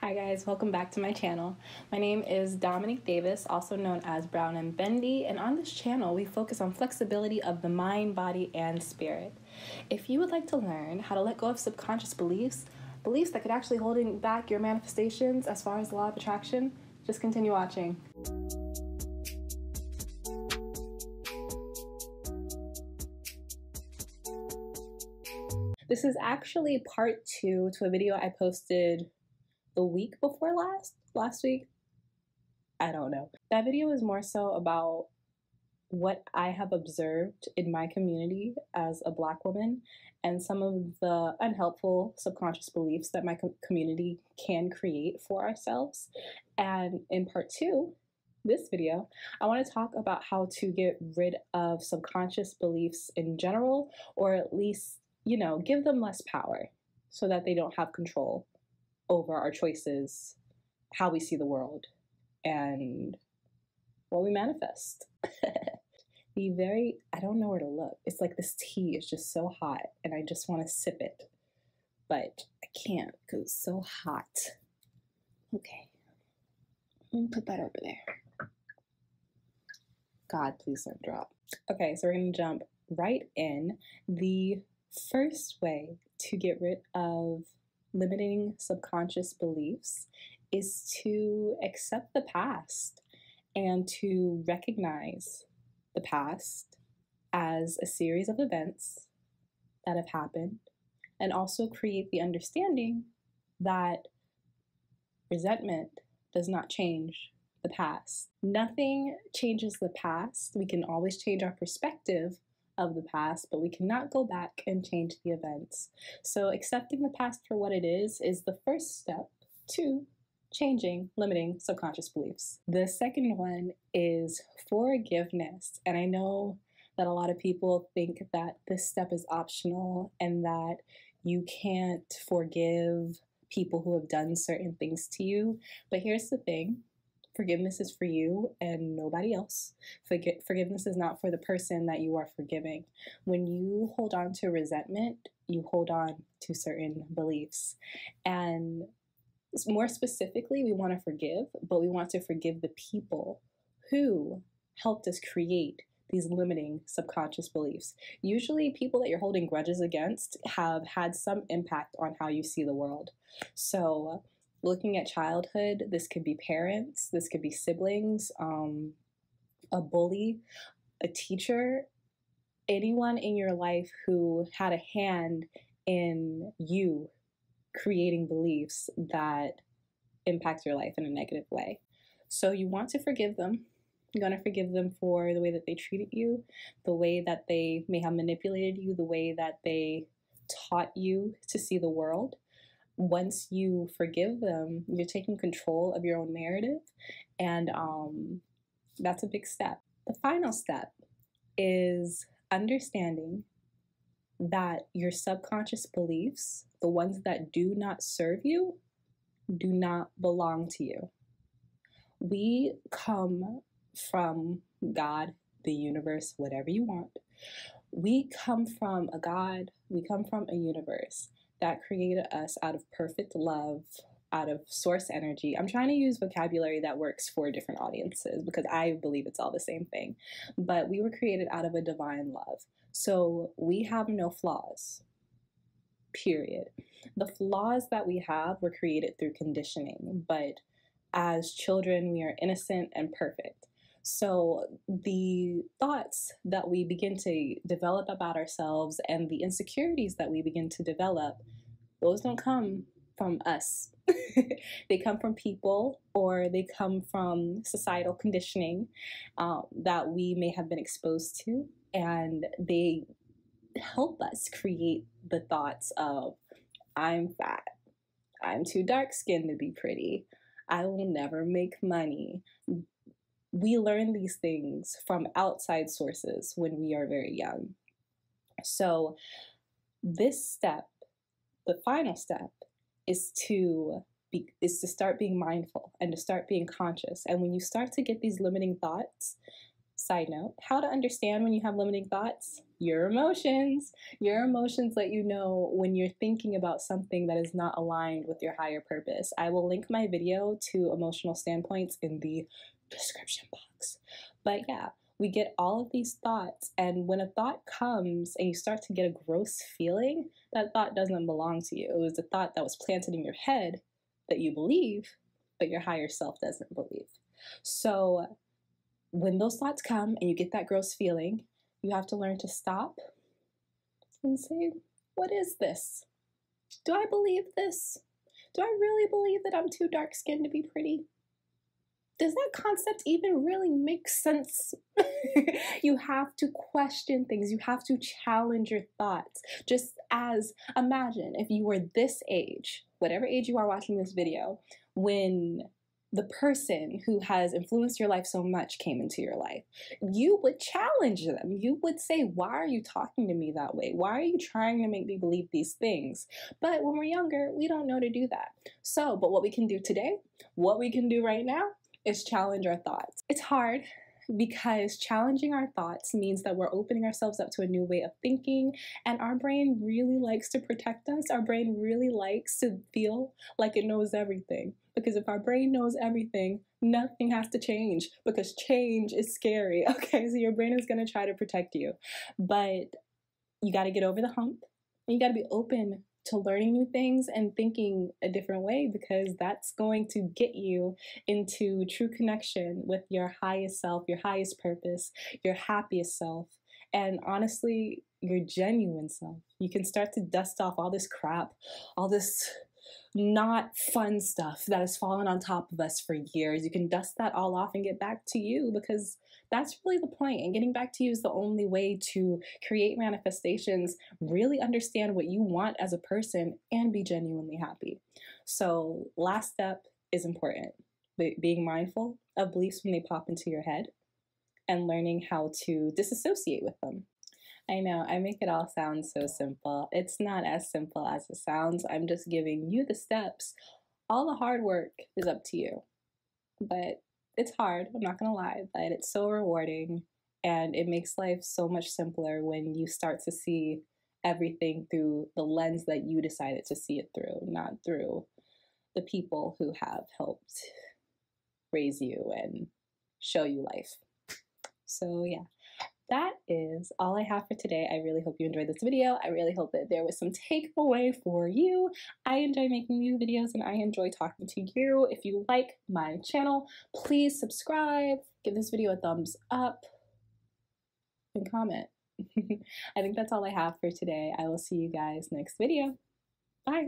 Hi guys, welcome back to my channel. My name is Dominique Davis, also known as Brown and Bendy, and on this channel we focus on flexibility of the mind, body, and spirit. If you would like to learn how to let go of subconscious beliefs that could actually holding back your manifestations as far as the law of attraction, just continue watching. This is actually part 2 to a video I posted the week before last week. I don't know. That video is more so about what I have observed in my community as a Black woman and some of the unhelpful subconscious beliefs that my community can create for ourselves. And in part 2, this video, I want to talk about how to get rid of subconscious beliefs in general, or at least, give them less power so that they don't have control over our choices, how we see the world, and what we manifest. I don't know where to look. It's like this tea is just so hot and I just want to sip it, but I can't because it's so hot. Okay, let me put that over there. God, please don't drop. Okay, so we're gonna jump right in. The first way to get rid of limiting subconscious beliefs is to accept the past and to recognize the past as a series of events that have happened, and also create the understanding that resentment does not change the past. Nothing changes the past. We can always change our perspective of the past, but we cannot go back and change the events. So accepting the past for what it is the first step to changing limiting subconscious beliefs. The second one is forgiveness. And I know that a lot of people think that this step is optional and that you can't forgive people who have done certain things to you. But here's the thing. Forgiveness is for you and nobody else. Forgiveness is not for the person that you are forgiving. When you hold on to resentment, you hold on to certain beliefs. And more specifically, we want to forgive, but we want to forgive the people who helped us create these limiting subconscious beliefs. Usually people that you're holding grudges against have had some impact on how you see the world. So looking at childhood, this could be parents, this could be siblings, a bully, a teacher, anyone in your life who had a hand in you creating beliefs that impact your life in a negative way. So you want to forgive them. You want to forgive them for the way that they treated you, the way that they may have manipulated you, the way that they taught you to see the world. Once you forgive them, you're taking control of your own narrative, and that's a big step. The final step is understanding that your subconscious beliefs, the ones that do not serve you, do not belong to you. We come from God, the universe, whatever you want. We come from a God, we come from a universe that created us out of perfect love, out of source energy. I'm trying to use vocabulary that works for different audiences because I believe it's all the same thing. But we were created out of a divine love. So we have no flaws, period. The flaws that we have were created through conditioning, but as children, we are innocent and perfect. So the thoughts that we begin to develop about ourselves and the insecurities that we begin to develop, those don't come from us. They come from people, or they come from societal conditioning that we may have been exposed to, and they help us create the thoughts of, I'm fat, I'm too dark-skinned to be pretty, I will never make money. We learn these things from outside sources when we are very young. So this step, the final step, is to start being mindful and to start being conscious. And when you start to get these limiting thoughts, side note, how to understand when you have limiting thoughts, Your emotions. Your emotions let you know when you're thinking about something that is not aligned with your higher purpose. I will link my video to emotional standpoints in the description box. But yeah, we get all of these thoughts, and when a thought comes and you start to get a gross feeling, that thought doesn't belong to you. It was a thought that was planted in your head that you believe, but your higher self doesn't believe. So when those thoughts come and you get that gross feeling, you have to learn to stop and say, what is this? Do I believe this? Do I really believe that I'm too dark-skinned to be pretty? Does that concept even really make sense? You have to question things. You have to challenge your thoughts. Just as, imagine if you were this age, whatever age you are watching this video, when the person who has influenced your life so much came into your life, you would challenge them. You would say, why are you talking to me that way? Why are you trying to make me believe these things? But when we're younger, we don't know to do that. So, but what we can do today, what we can do right now, is challenge our thoughts. It's hard because challenging our thoughts means that we're opening ourselves up to a new way of thinking, and our brain really likes to protect us. Our brain really likes to feel like it knows everything, because if our brain knows everything, nothing has to change, because change is scary. Okay, so your brain is going to try to protect you, but you got to get over the hump, and you got to be open to learning new things and thinking a different way, because that's going to get you into true connection with your highest self, your highest purpose, your happiest self, and honestly, your genuine self. You can start to dust off all this crap, all this not fun stuff that has fallen on top of us for years. You can dust that all off and get back to you, because that's really the point. And getting back to you is the only way to create manifestations, really understand what you want as a person, and be genuinely happy. So last step is important. Being mindful of beliefs when they pop into your head, and learning how to disassociate with them. I know, I make it all sound so simple. It's not as simple as it sounds. I'm just giving you the steps. All the hard work is up to you. But it's hard, I'm not gonna lie, but it's so rewarding, and it makes life so much simpler when you start to see everything through the lens that you decided to see it through, not through the people who have helped raise you and show you life. So yeah, that is all I have for today. I really hope you enjoyed this video. I really hope that there was some takeaway for you. I enjoy making these videos, and I enjoy talking to you. If you like my channel, please subscribe, give this video a thumbs up, and comment. I think that's all I have for today. I will see you guys next video. Bye.